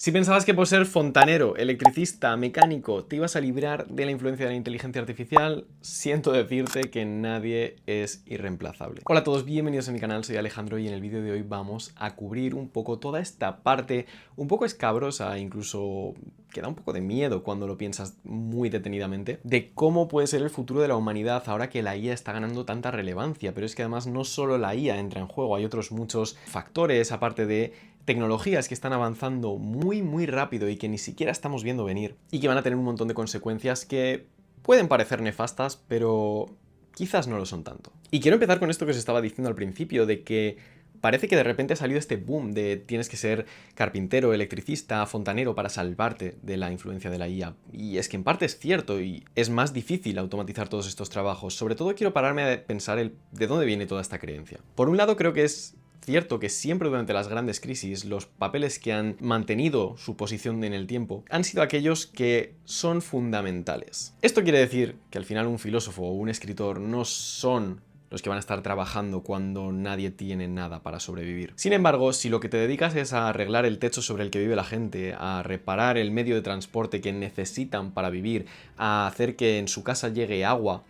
Si pensabas que por ser fontanero, electricista, mecánico, te ibas a librar de la influencia de la inteligencia artificial, siento decirte que nadie es irreemplazable. Hola a todos, bienvenidos a mi canal, soy Alejandro y en el vídeo de hoy vamos a cubrir un poco toda esta parte un poco escabrosa, incluso que da un poco de miedo cuando lo piensas muy detenidamente, de cómo puede ser el futuro de la humanidad ahora que la IA está ganando tanta relevancia. Pero es que además no solo la IA entra en juego, hay otros muchos factores, aparte de tecnologías que están avanzando muy rápido y que ni siquiera estamos viendo venir y que van a tener un montón de consecuencias que pueden parecer nefastas, pero quizás no lo son tanto. Y quiero empezar con esto que os estaba diciendo al principio, de que parece que de repente ha salido este boom de tienes que ser carpintero, electricista, fontanero para salvarte de la influencia de la IA. Y es que en parte es cierto y es más difícil automatizar todos estos trabajos. Sobre todo quiero pararme a pensar de dónde viene toda esta creencia. Por un lado creo que es cierto que siempre durante las grandes crisis los papeles que han mantenido su posición en el tiempo han sido aquellos que son fundamentales. Esto quiere decir que al final un filósofo o un escritor no son los que van a estar trabajando cuando nadie tiene nada para sobrevivir. Sin embargo, si lo que te dedicas es a arreglar el techo sobre el que vive la gente, a reparar el medio de transporte que necesitan para vivir, a hacer que en su casa llegue agua,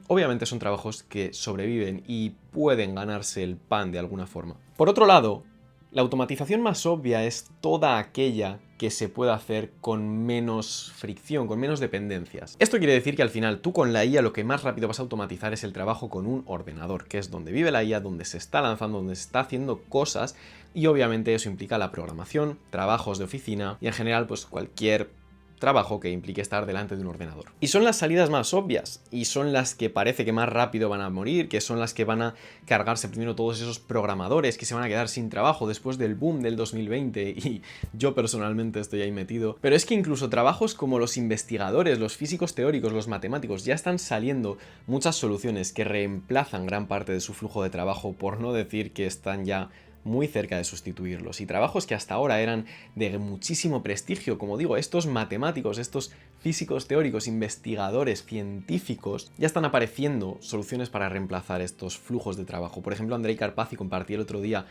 obviamente son trabajos que sobreviven y pueden ganarse el pan de alguna forma. Por otro lado, la automatización más obvia es toda aquella que se pueda hacer con menos fricción, con menos dependencias. Esto quiere decir que al final tú con la IA lo que más rápido vas a automatizar es el trabajo con un ordenador, que es donde vive la IA, donde se está lanzando, donde se está haciendo cosas, y obviamente eso implica la programación, trabajos de oficina y en general pues cualquier trabajo que implique estar delante de un ordenador. Y son las salidas más obvias, y son las que parece que más rápido van a morir, que son las que van a cargarse primero todos esos programadores que se van a quedar sin trabajo después del boom del 2020, y yo personalmente estoy ahí metido. Pero es que incluso trabajos como los investigadores, los físicos teóricos, los matemáticos, ya están saliendo muchas soluciones que reemplazan gran parte de su flujo de trabajo, por no decir que están ya muy cerca de sustituirlos. Y trabajos que hasta ahora eran de muchísimo prestigio, como digo, estos matemáticos, estos físicos teóricos, investigadores, científicos, ya están apareciendo soluciones para reemplazar estos flujos de trabajo. Por ejemplo, Andrei Karpathy compartió el otro día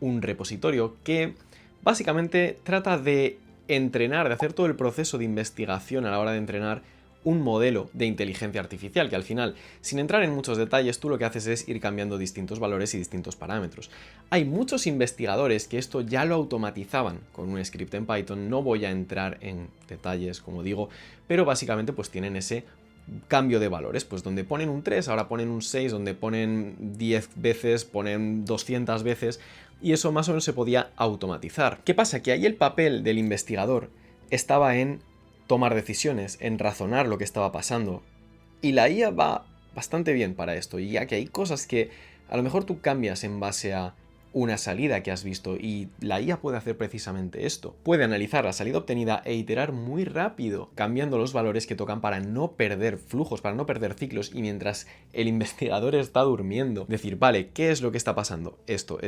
un repositorio que básicamente trata de entrenar, de hacer todo el proceso de investigación a la hora de entrenar un modelo de inteligencia artificial, que al final, sin entrar en muchos detalles, tú lo que haces es ir cambiando distintos valores y distintos parámetros. Hay muchos investigadores que esto ya lo automatizaban con un script en Python, no voy a entrar en detalles, como digo, pero básicamente pues tienen ese cambio de valores, pues donde ponen un 3, ahora ponen un 6, donde ponen 10 veces, ponen 200 veces, y eso más o menos se podía automatizar. ¿Qué pasa? Que ahí el papel del investigador estaba en tomar decisiones, en razonar lo que estaba pasando. Y la IA va bastante bien para esto, y ya que hay cosas que a lo mejor tú cambias en base a una salida que has visto, y la IA puede hacer precisamente esto. Puede analizar la salida obtenida e iterar muy rápido, cambiando los valores que tocan para no perder flujos, para no perder ciclos, y mientras el investigador está durmiendo, decir, vale, ¿qué es lo que está pasando? Esto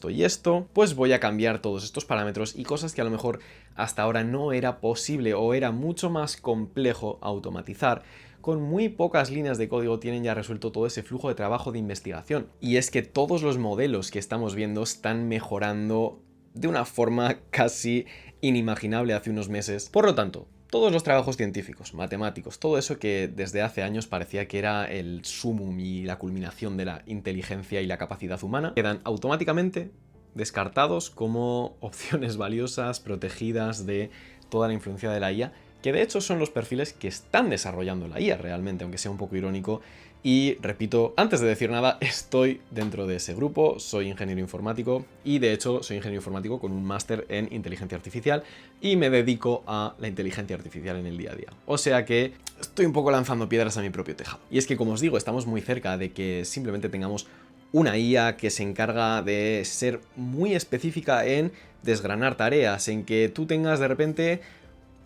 y esto, pues voy a cambiar todos estos parámetros y cosas que a lo mejor hasta ahora no era posible o era mucho más complejo automatizar. Con muy pocas líneas de código tienen ya resuelto todo ese flujo de trabajo de investigación. Y es que todos los modelos que estamos viendo están mejorando de una forma casi inimaginable hace unos meses. Por lo tanto, todos los trabajos científicos, matemáticos, todo eso que desde hace años parecía que era el sumum y la culminación de la inteligencia y la capacidad humana, quedan automáticamente descartados como opciones valiosas, protegidas de toda la influencia de la IA, que de hecho son los perfiles que están desarrollando la IA realmente, aunque sea un poco irónico. Y repito, antes de decir nada, estoy dentro de ese grupo, soy ingeniero informático y de hecho soy ingeniero informático con un máster en inteligencia artificial y me dedico a la inteligencia artificial en el día a día. O sea que estoy un poco lanzando piedras a mi propio tejado. Y es que, como os digo, estamos muy cerca de que simplemente tengamos una IA que se encarga de ser muy específica en desgranar tareas, en que tú tengas de repente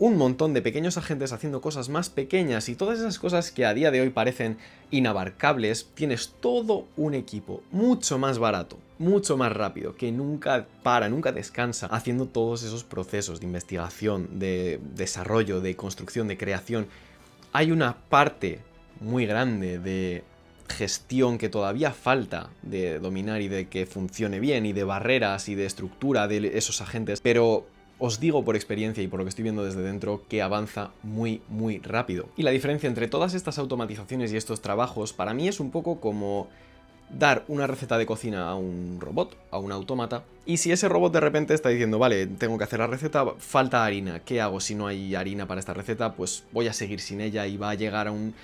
un montón de pequeños agentes haciendo cosas más pequeñas, y todas esas cosas que a día de hoy parecen inabarcables, tienes todo un equipo mucho más barato, mucho más rápido, que nunca para, nunca descansa, haciendo todos esos procesos de investigación, de desarrollo, de construcción, de creación. Hay una parte muy grande de gestión que todavía falta de dominar y de que funcione bien, y de barreras y de estructura de esos agentes, pero os digo por experiencia y por lo que estoy viendo desde dentro que avanza muy rápido. Y la diferencia entre todas estas automatizaciones y estos trabajos para mí es un poco como dar una receta de cocina a un robot, a un autómata, y si ese robot de repente está diciendo, vale, tengo que hacer la receta, falta harina, ¿qué hago si no hay harina para esta receta? Pues voy a seguir sin ella y va a llegar a un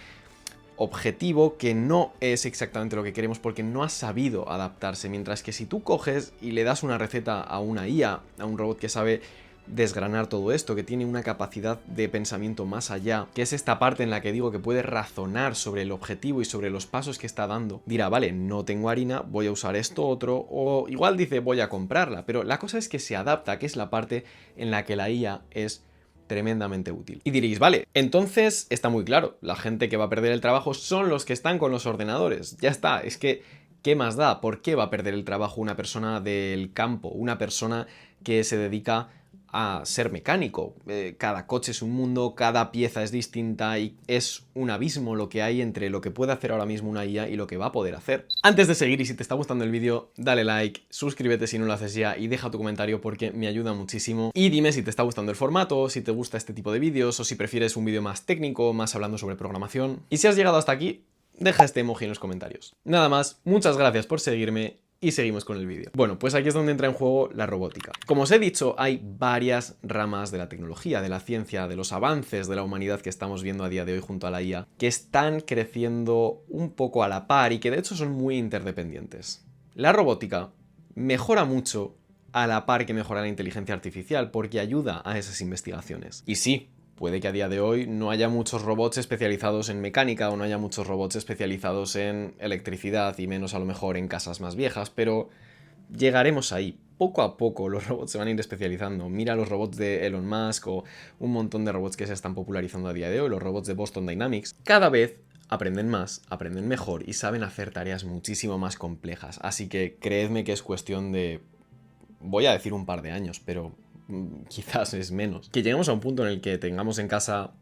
objetivo que no es exactamente lo que queremos porque no ha sabido adaptarse, mientras que si tú coges y le das una receta a una IA, a un robot que sabe desgranar todo esto, que tiene una capacidad de pensamiento más allá, que es esta parte en la que digo que puede razonar sobre el objetivo y sobre los pasos que está dando, dirá, vale, no tengo harina, voy a usar esto otro, o igual dice voy a comprarla, pero la cosa es que se adapta, que es la parte en la que la IA es tremendamente útil. Y diréis, vale, entonces está muy claro, la gente que va a perder el trabajo son los que están con los ordenadores, ya está, es que ¿qué más da? ¿Por qué va a perder el trabajo una persona del campo, una persona que se dedica a ser mecánico? Cada coche es un mundo, cada pieza es distinta y es un abismo lo que hay entre lo que puede hacer ahora mismo una IA y lo que va a poder hacer. Antes de seguir, y si te está gustando el vídeo, dale like, suscríbete si no lo haces ya y deja tu comentario porque me ayuda muchísimo. Y dime si te está gustando el formato, si te gusta este tipo de vídeos o si prefieres un vídeo más técnico, más hablando sobre programación. Y si has llegado hasta aquí, deja este emoji en los comentarios. Nada más, muchas gracias por seguirme y seguimos con el vídeo. Bueno, pues aquí es donde entra en juego la robótica. Como os he dicho, hay varias ramas de la tecnología, de la ciencia, de los avances de la humanidad que estamos viendo a día de hoy junto a la IA, que están creciendo un poco a la par y que de hecho son muy interdependientes. La robótica mejora mucho a la par que mejora la inteligencia artificial porque ayuda a esas investigaciones. Y sí, puede que a día de hoy no haya muchos robots especializados en mecánica o no haya muchos robots especializados en electricidad y menos a lo mejor en casas más viejas, pero llegaremos ahí. Poco a poco los robots se van a ir especializando. Mira los robots de Elon Musk o un montón de robots que se están popularizando a día de hoy, los robots de Boston Dynamics. Cada vez aprenden más, aprenden mejor y saben hacer tareas muchísimo más complejas. Así que creedme que es cuestión de, voy a decir un par de años, pero quizás es menos, que lleguemos a un punto en el que tengamos en casa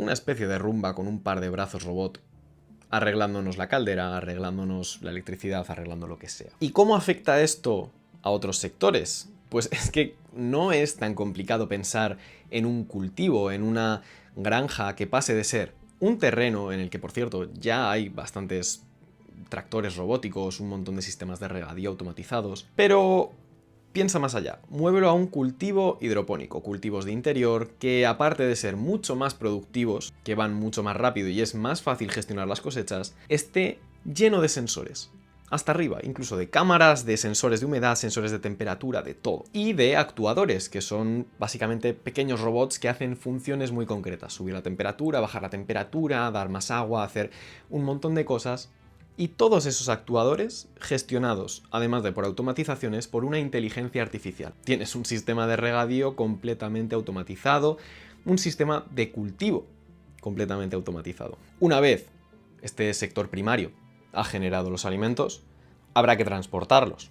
una especie de rumba con un par de brazos robot arreglándonos la caldera, arreglándonos la electricidad, arreglando lo que sea. ¿Y cómo afecta esto a otros sectores? Pues es que no es tan complicado pensar en un cultivo, en una granja que pase de ser un terreno en el que, por cierto, ya hay bastantes tractores robóticos, un montón de sistemas de regadío automatizados, pero piensa más allá, muévelo a un cultivo hidropónico, cultivos de interior, que aparte de ser mucho más productivos, que van mucho más rápido y es más fácil gestionar las cosechas, esté lleno de sensores. Hasta arriba, incluso de cámaras, de sensores de humedad, sensores de temperatura, de todo. Y de actuadores, que son básicamente pequeños robots que hacen funciones muy concretas. Subir la temperatura, bajar la temperatura, dar más agua, hacer un montón de cosas. Y todos esos actuadores gestionados, además de por automatizaciones, por una inteligencia artificial. Tienes un sistema de regadío completamente automatizado, un sistema de cultivo completamente automatizado. Una vez este sector primario ha generado los alimentos, habrá que transportarlos.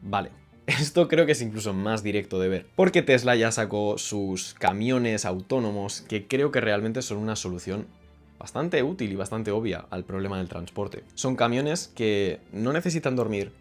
Vale. Esto creo que es incluso más directo de ver, porque Tesla ya sacó sus camiones autónomos que creo que realmente son una solución bastante útil y bastante obvia al problema del transporte. Son camiones que no necesitan dormir,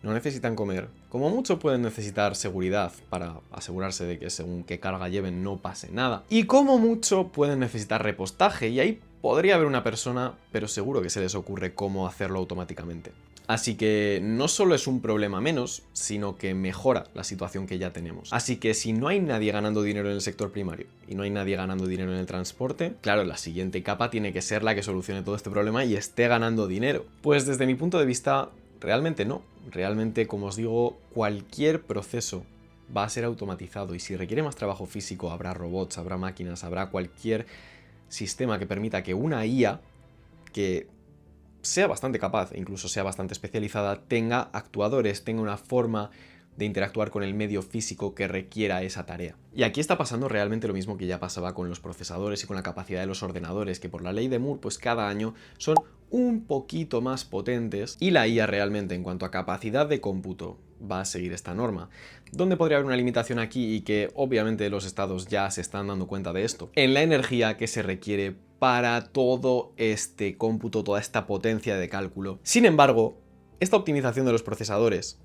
no necesitan comer, como mucho pueden necesitar seguridad para asegurarse de que según qué carga lleven no pase nada, y como mucho pueden necesitar repostaje, y ahí podría haber una persona, pero seguro que se les ocurre cómo hacerlo automáticamente. Así que no solo es un problema menos, sino que mejora la situación que ya tenemos. Así que si no hay nadie ganando dinero en el sector primario y no hay nadie ganando dinero en el transporte, claro, la siguiente capa tiene que ser la que solucione todo este problema y esté ganando dinero. Pues desde mi punto de vista, realmente no. Realmente, como os digo, cualquier proceso va a ser automatizado y si requiere más trabajo físico, habrá robots, habrá máquinas, habrá cualquier sistema que permita que una IA que sea bastante capaz, e incluso sea bastante especializada, tenga actuadores, tenga una forma de interactuar con el medio físico que requiera esa tarea. Y aquí está pasando realmente lo mismo que ya pasaba con los procesadores y con la capacidad de los ordenadores, que por la ley de Moore, pues cada año son un poquito más potentes y la IA realmente en cuanto a capacidad de cómputo va a seguir esta norma. ¿Dónde podría haber una limitación aquí y que obviamente los estados ya se están dando cuenta de esto? En la energía que se requiere para todo este cómputo, toda esta potencia de cálculo. Sin embargo, esta optimización de los procesadores,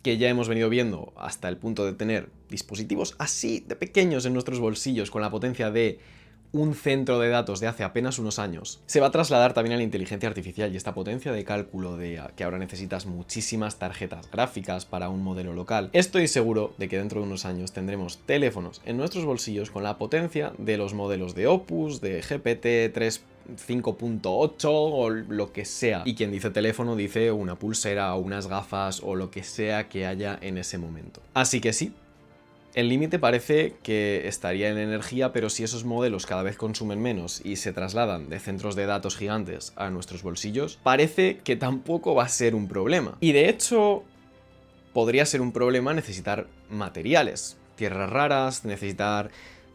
que ya hemos venido viendo hasta el punto de tener dispositivos así de pequeños en nuestros bolsillos con la potencia de un centro de datos de hace apenas unos años, se va a trasladar también a la inteligencia artificial y esta potencia de cálculo de que ahora necesitas muchísimas tarjetas gráficas para un modelo local. Estoy seguro de que dentro de unos años tendremos teléfonos en nuestros bolsillos con la potencia de los modelos de Opus, de GPT-3 5.8 o lo que sea. Y quien dice teléfono dice una pulsera o unas gafas o lo que sea que haya en ese momento. Así que sí, el límite parece que estaría en energía, pero si esos modelos cada vez consumen menos y se trasladan de centros de datos gigantes a nuestros bolsillos, parece que tampoco va a ser un problema. Y de hecho, podría ser un problema necesitar materiales, tierras raras, necesitar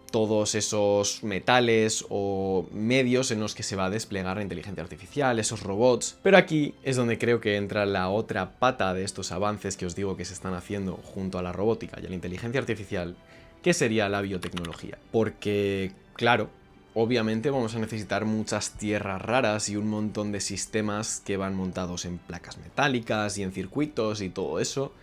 todos esos metales o medios en los que se va a desplegar la inteligencia artificial, esos robots. Pero aquí es donde creo que entra la otra pata de estos avances que os digo que se están haciendo junto a la robótica y a la inteligencia artificial, que sería la biotecnología. Porque, claro, obviamente vamos a necesitar muchas tierras raras y un montón de sistemas que van montados en placas metálicas y en circuitos y todo eso,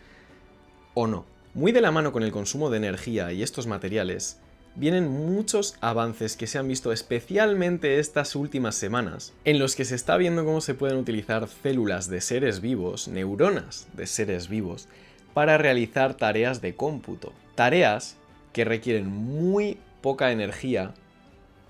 ¿o no? Muy de la mano con el consumo de energía y estos materiales, vienen muchos avances que se han visto especialmente estas últimas semanas, en los que se está viendo cómo se pueden utilizar células de seres vivos, neuronas de seres vivos, para realizar tareas de cómputo. Tareas que requieren muy poca energía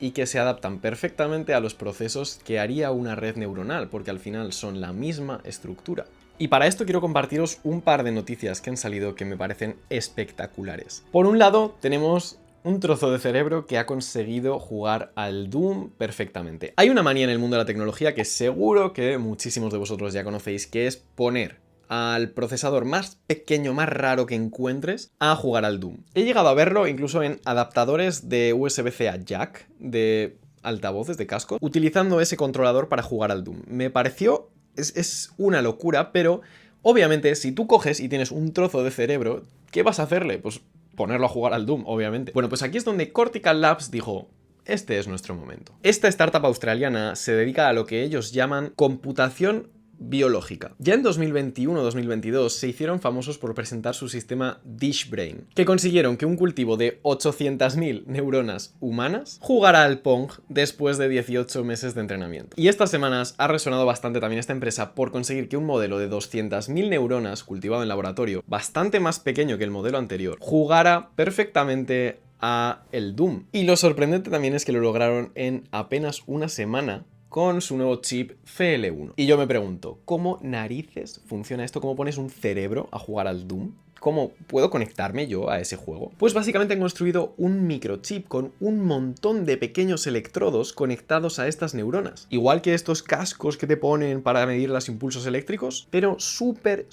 y que se adaptan perfectamente a los procesos que haría una red neuronal, porque al final son la misma estructura. Y para esto quiero compartiros un par de noticias que han salido que me parecen espectaculares. Por un lado, tenemos un trozo de cerebro que ha conseguido jugar al Doom perfectamente. Hay una manía en el mundo de la tecnología que seguro que muchísimos de vosotros ya conocéis, que es poner al procesador más pequeño, más raro que encuentres a jugar al Doom. He llegado a verlo incluso en adaptadores de USB-C a jack, de altavoces, de casco, utilizando ese controlador para jugar al Doom. Me pareció... es una locura, pero obviamente si tú coges y tienes un trozo de cerebro, ¿qué vas a hacerle? Pues ponerlo a jugar al Doom, obviamente. Bueno, pues aquí es donde Cortical Labs dijo: este es nuestro momento. Esta startup australiana se dedica a lo que ellos llaman computación biológica. Ya en 2021-2022 se hicieron famosos por presentar su sistema DishBrain, que consiguieron que un cultivo de 800.000 neuronas humanas jugara al Pong después de 18 meses de entrenamiento. Y estas semanas ha resonado bastante también esta empresa por conseguir que un modelo de 200.000 neuronas cultivado en laboratorio, bastante más pequeño que el modelo anterior, jugara perfectamente a el Doom. Y lo sorprendente también es que lo lograron en apenas una semana con su nuevo chip CL1. Y yo me pregunto, ¿cómo narices funciona esto? ¿Cómo pones un cerebro a jugar al Doom? ¿Cómo puedo conectarme yo a ese juego? Pues básicamente han construido un microchip con un montón de pequeños electrodos conectados a estas neuronas. Igual que estos cascos que te ponen para medir los impulsos eléctricos, pero súper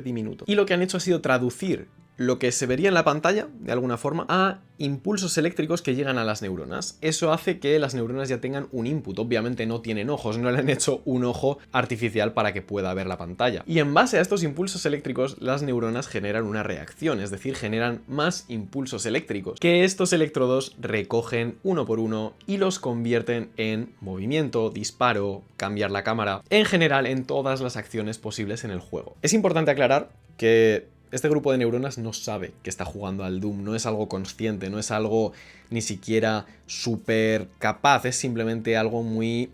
diminuto. Y lo que han hecho ha sido traducir lo que se vería en la pantalla, de alguna forma, a impulsos eléctricos que llegan a las neuronas. Eso hace que las neuronas ya tengan un input. Obviamente no tienen ojos, no le han hecho un ojo artificial para que pueda ver la pantalla. Y en base a estos impulsos eléctricos, las neuronas generan una reacción, es decir, generan más impulsos eléctricos, que estos electrodos recogen uno por uno y los convierten en movimiento, disparo, cambiar la cámara, en general en todas las acciones posibles en el juego. Es importante aclarar que este grupo de neuronas no sabe que está jugando al Doom, no es algo consciente, no es algo ni siquiera súper capaz, es simplemente algo muy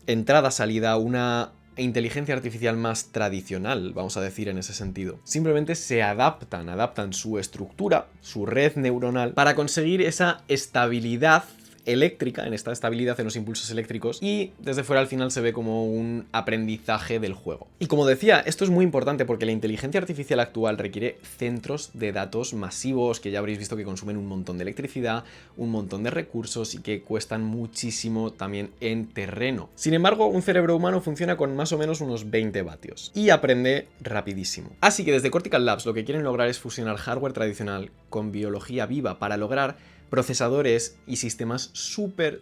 entrada-salida, una inteligencia artificial más tradicional, vamos a decir en ese sentido. Simplemente se adaptan su estructura, su red neuronal, para conseguir esa estabilidad eléctrica, en esta estabilidad en los impulsos eléctricos, y desde fuera al final se ve como un aprendizaje del juego. Y como decía, esto es muy importante porque la inteligencia artificial actual requiere centros de datos masivos que ya habréis visto que consumen un montón de electricidad, un montón de recursos y que cuestan muchísimo también en terreno. Sin embargo, un cerebro humano funciona con más o menos unos 20 vatios y aprende rapidísimo. Así que desde Cortical Labs lo que quieren lograr es fusionar hardware tradicional con biología viva para lograr procesadores y sistemas súper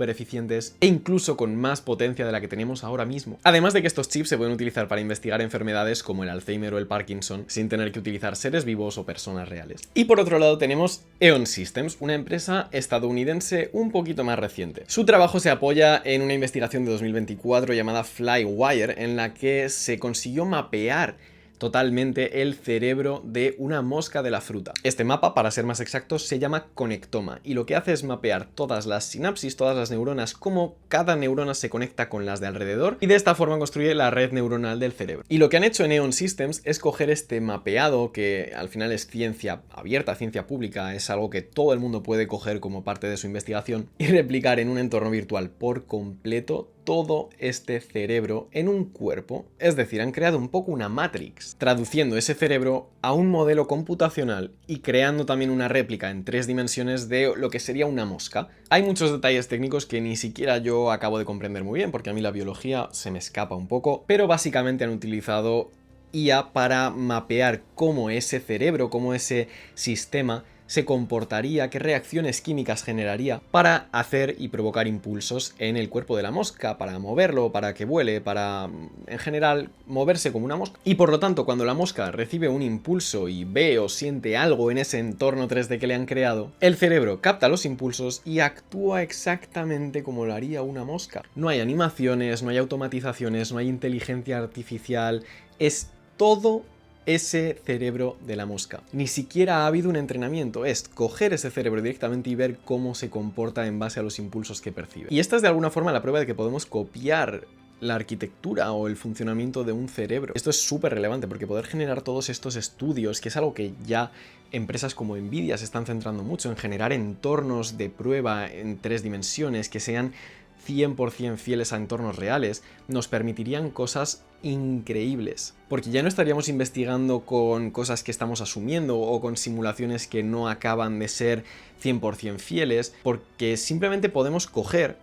eficientes e incluso con más potencia de la que tenemos ahora mismo. Además de que estos chips se pueden utilizar para investigar enfermedades como el Alzheimer o el Parkinson sin tener que utilizar seres vivos o personas reales. Y por otro lado tenemos EON Systems, una empresa estadounidense un poquito más reciente. Su trabajo se apoya en una investigación de 2024 llamada Flywire, en la que se consiguió mapear totalmente el cerebro de una mosca de la fruta. Este mapa, para ser más exactos, se llama conectoma y lo que hace es mapear todas las sinapsis, todas las neuronas, cómo cada neurona se conecta con las de alrededor y de esta forma construye la red neuronal del cerebro. Y lo que han hecho en Neon Systems es coger este mapeado, que al final es ciencia abierta, ciencia pública, es algo que todo el mundo puede coger como parte de su investigación, y replicar en un entorno virtual por completo todo este cerebro en un cuerpo. Es decir, han creado un poco una Matrix, traduciendo ese cerebro a un modelo computacional y creando también una réplica en 3 dimensiones de lo que sería una mosca. Hay muchos detalles técnicos que ni siquiera yo acabo de comprender muy bien, porque a mí la biología se me escapa un poco, pero básicamente han utilizado IA para mapear cómo ese cerebro, cómo ese sistema se comportaría, qué reacciones químicas generaría para hacer y provocar impulsos en el cuerpo de la mosca, para moverlo, para que vuele, para, en general, moverse como una mosca. Y por lo tanto, cuando la mosca recibe un impulso y ve o siente algo en ese entorno 3D que le han creado, el cerebro capta los impulsos y actúa exactamente como lo haría una mosca. No hay animaciones, no hay automatizaciones, no hay inteligencia artificial, es todo ese cerebro de la mosca. Ni siquiera ha habido un entrenamiento, es coger ese cerebro directamente y ver cómo se comporta en base a los impulsos que percibe. Y esta es de alguna forma la prueba de que podemos copiar la arquitectura o el funcionamiento de un cerebro. Esto es súper relevante porque poder generar todos estos estudios, que es algo que ya empresas como Nvidia se están centrando mucho en generar entornos de prueba en 3 dimensiones que sean 100% fieles a entornos reales, nos permitirían cosas increíbles. Porque ya no estaríamos investigando con cosas que estamos asumiendo o con simulaciones que no acaban de ser 100% fieles, porque simplemente podemos coger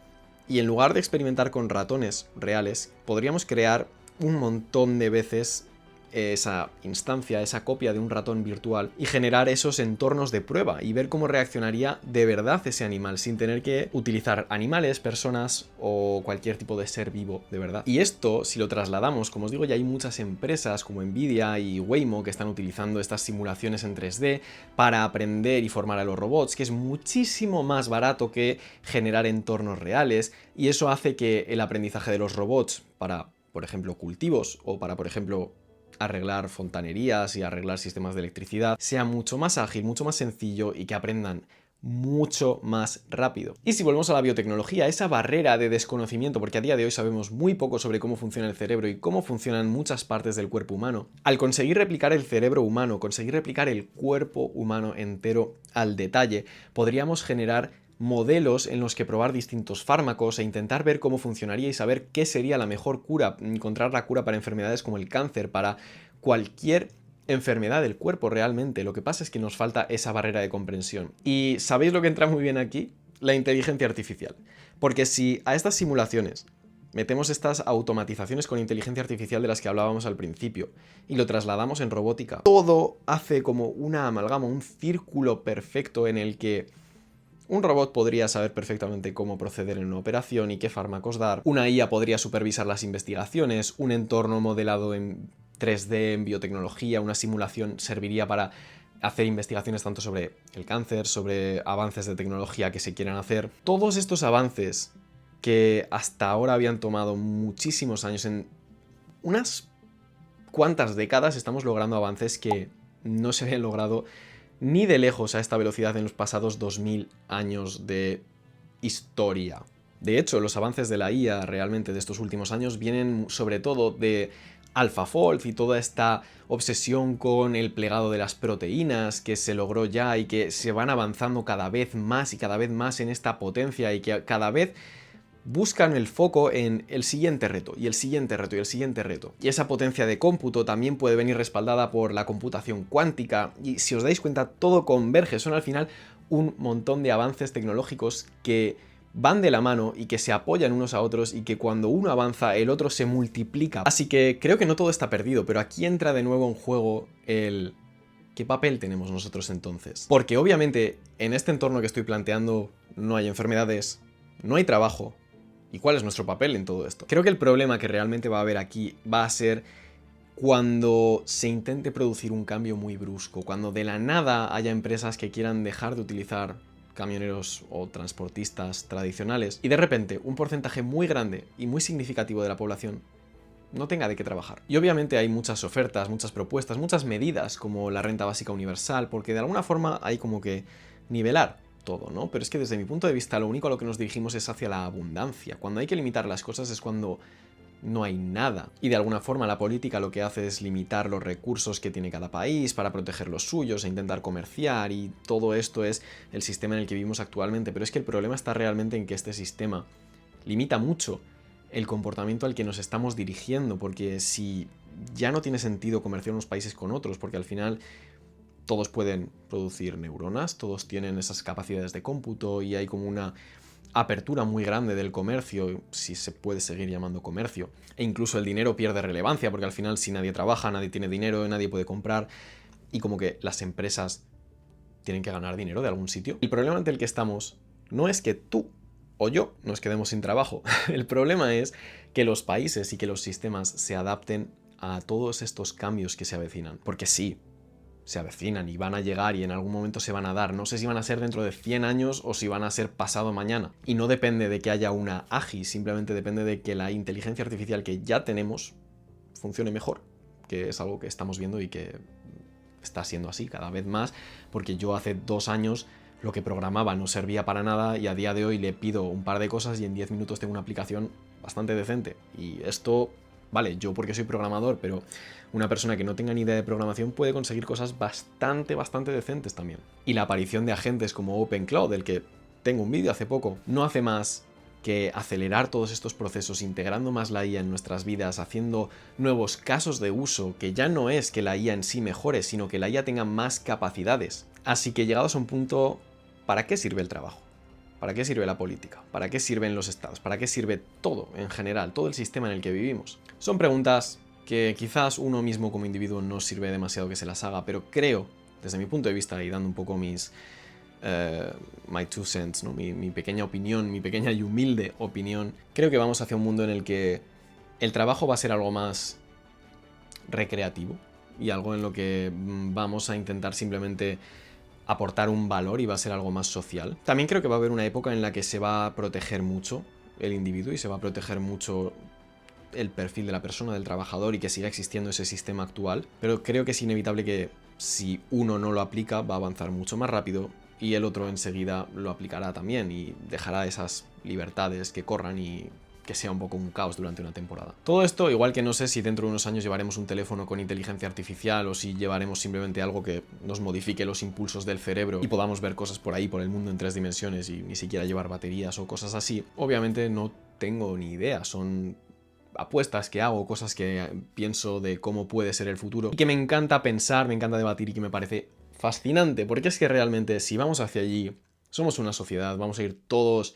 y en lugar de experimentar con ratones reales, podríamos crear un montón de veces esa instancia, esa copia de un ratón virtual y generar esos entornos de prueba y ver cómo reaccionaría de verdad ese animal sin tener que utilizar animales, personas o cualquier tipo de ser vivo de verdad. Y esto, si lo trasladamos, como os digo, ya hay muchas empresas como Nvidia y Waymo que están utilizando estas simulaciones en 3D para aprender y formar a los robots, que es muchísimo más barato que generar entornos reales, y eso hace que el aprendizaje de los robots para, por ejemplo, cultivos o para, por ejemplo, arreglar fontanerías y arreglar sistemas de electricidad sea mucho más ágil, mucho más sencillo y que aprendan mucho más rápido. Y si volvemos a la biotecnología, esa barrera de desconocimiento, porque a día de hoy sabemos muy poco sobre cómo funciona el cerebro y cómo funcionan muchas partes del cuerpo humano, al conseguir replicar el cerebro humano, conseguir replicar el cuerpo humano entero al detalle, podríamos generar modelos en los que probar distintos fármacos e intentar ver cómo funcionaría y saber qué sería la mejor cura, encontrar la cura para enfermedades como el cáncer, para cualquier enfermedad del cuerpo realmente. Lo que pasa es que nos falta esa barrera de comprensión. ¿Y sabéis lo que entra muy bien aquí? La inteligencia artificial. Porque si a estas simulaciones metemos estas automatizaciones con inteligencia artificial de las que hablábamos al principio y lo trasladamos en robótica, todo hace como una amalgama, un círculo perfecto en el que un robot podría saber perfectamente cómo proceder en una operación y qué fármacos dar. Una IA podría supervisar las investigaciones. Un entorno modelado en 3D, en biotecnología, una simulación serviría para hacer investigaciones tanto sobre el cáncer, sobre avances de tecnología que se quieran hacer. Todos estos avances que hasta ahora habían tomado muchísimos años, en unas cuantas décadas estamos logrando avances que no se habían logrado ni de lejos a esta velocidad en los pasados 2000 años de historia. De hecho, los avances de la IA realmente de estos últimos años vienen sobre todo de AlphaFold y toda esta obsesión con el plegado de las proteínas que se logró ya y que se van avanzando cada vez más y cada vez más en esta potencia y que cada vez buscan el foco en el siguiente reto, y el siguiente reto, y el siguiente reto. Y esa potencia de cómputo también puede venir respaldada por la computación cuántica, y si os dais cuenta, todo converge. Son al final un montón de avances tecnológicos que van de la mano y que se apoyan unos a otros y que cuando uno avanza, el otro se multiplica. Así que creo que no todo está perdido, pero aquí entra de nuevo en juego el... ¿qué papel tenemos nosotros entonces? Porque obviamente en este entorno que estoy planteando no hay enfermedades, no hay trabajo. ¿Y cuál es nuestro papel en todo esto? Creo que el problema que realmente va a haber aquí va a ser cuando se intente producir un cambio muy brusco, cuando de la nada haya empresas que quieran dejar de utilizar camioneros o transportistas tradicionales y de repente un porcentaje muy grande y muy significativo de la población no tenga de qué trabajar. Y obviamente hay muchas ofertas, muchas propuestas, muchas medidas como la renta básica universal, porque de alguna forma hay como que nivelar todo, ¿no? Pero es que desde mi punto de vista lo único a lo que nos dirigimos es hacia la abundancia. Cuando hay que limitar las cosas es cuando no hay nada. Y de alguna forma la política lo que hace es limitar los recursos que tiene cada país para proteger los suyos e intentar comerciar, y todo esto es el sistema en el que vivimos actualmente. Pero es que el problema está realmente en que este sistema limita mucho el comportamiento al que nos estamos dirigiendo, porque si ya no tiene sentido comerciar unos países con otros, porque al final todos pueden producir neuronas, todos tienen esas capacidades de cómputo y hay como una apertura muy grande del comercio, si se puede seguir llamando comercio, e incluso el dinero pierde relevancia, porque al final si nadie trabaja, nadie tiene dinero, nadie puede comprar, y como que las empresas tienen que ganar dinero de algún sitio. El problema ante el que estamos no es que tú o yo nos quedemos sin trabajo, el problema es que los países y que los sistemas se adapten a todos estos cambios que se avecinan, porque sí, se avecinan y van a llegar y en algún momento se van a dar. No sé si van a ser dentro de 100 años o si van a ser pasado mañana. Y no depende de que haya una AGI, simplemente depende de que la inteligencia artificial que ya tenemos funcione mejor, que es algo que estamos viendo y que está siendo así cada vez más, porque yo hace 2 años lo que programaba no servía para nada y a día de hoy le pido un par de cosas y en 10 minutos tengo una aplicación bastante decente. Y esto, vale, yo porque soy programador, pero una persona que no tenga ni idea de programación puede conseguir cosas bastante decentes también. Y la aparición de agentes como OpenCloud, del que tengo un vídeo hace poco, no hace más que acelerar todos estos procesos, integrando más la IA en nuestras vidas, haciendo nuevos casos de uso, que ya no es que la IA en sí mejore, sino que la IA tenga más capacidades. Así que llegados a un punto, ¿para qué sirve el trabajo? ¿Para qué sirve la política? ¿Para qué sirven los estados? ¿Para qué sirve todo en general, todo el sistema en el que vivimos? Son preguntas que quizás uno mismo como individuo no sirve demasiado que se las haga, pero creo, desde mi punto de vista y dando un poco my 2 cents, ¿no? mi pequeña opinión, mi pequeña y humilde opinión, creo que vamos hacia un mundo en el que el trabajo va a ser algo más recreativo y algo en lo que vamos a intentar simplemente aportar un valor y va a ser algo más social. También creo que va a haber una época en la que se va a proteger mucho el individuo y se va a proteger mucho el perfil de la persona, del trabajador, y que siga existiendo ese sistema actual, pero creo que es inevitable que si uno no lo aplica va a avanzar mucho más rápido y el otro enseguida lo aplicará también y dejará esas libertades que corran y que sea un poco un caos durante una temporada. Todo esto, igual que no sé si dentro de unos años llevaremos un teléfono con inteligencia artificial o si llevaremos simplemente algo que nos modifique los impulsos del cerebro y podamos ver cosas por ahí, por el mundo en 3 dimensiones y ni siquiera llevar baterías o cosas así, obviamente no tengo ni idea, son apuestas que hago, cosas que pienso de cómo puede ser el futuro y que me encanta pensar, me encanta debatir y que me parece fascinante, porque es que realmente si vamos hacia allí, somos una sociedad, vamos a ir todos,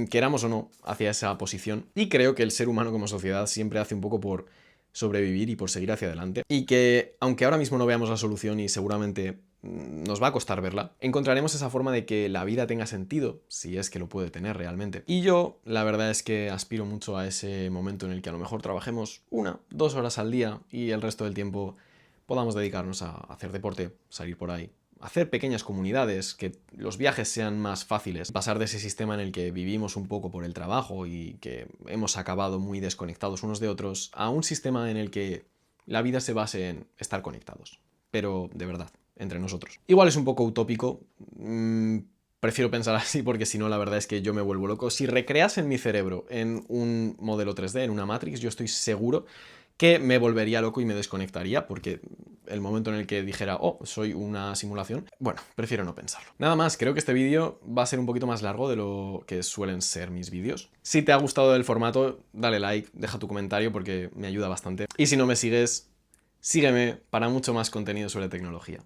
queramos o no, hacia esa posición, y creo que el ser humano como sociedad siempre hace un poco por sobrevivir y por seguir hacia adelante, y que aunque ahora mismo no veamos la solución y seguramente nos va a costar verla, encontraremos esa forma de que la vida tenga sentido, si es que lo puede tener realmente. Y yo, la verdad es que aspiro mucho a ese momento en el que a lo mejor trabajemos 1, 2 horas al día y el resto del tiempo podamos dedicarnos a hacer deporte, salir por ahí, hacer pequeñas comunidades, que los viajes sean más fáciles, pasar de ese sistema en el que vivimos un poco por el trabajo y que hemos acabado muy desconectados unos de otros, a un sistema en el que la vida se base en estar conectados, pero de verdad, entre nosotros. Igual es un poco utópico, prefiero pensar así porque si no la verdad es que yo me vuelvo loco. Si recreasen mi cerebro en un modelo 3D, en una Matrix, yo estoy seguro que me volvería loco y me desconectaría, porque el momento en el que dijera, oh, soy una simulación, bueno, prefiero no pensarlo. Nada más, creo que este vídeo va a ser un poquito más largo de lo que suelen ser mis vídeos. Si te ha gustado el formato, dale like, deja tu comentario porque me ayuda bastante. Y si no me sigues, sígueme para mucho más contenido sobre tecnología.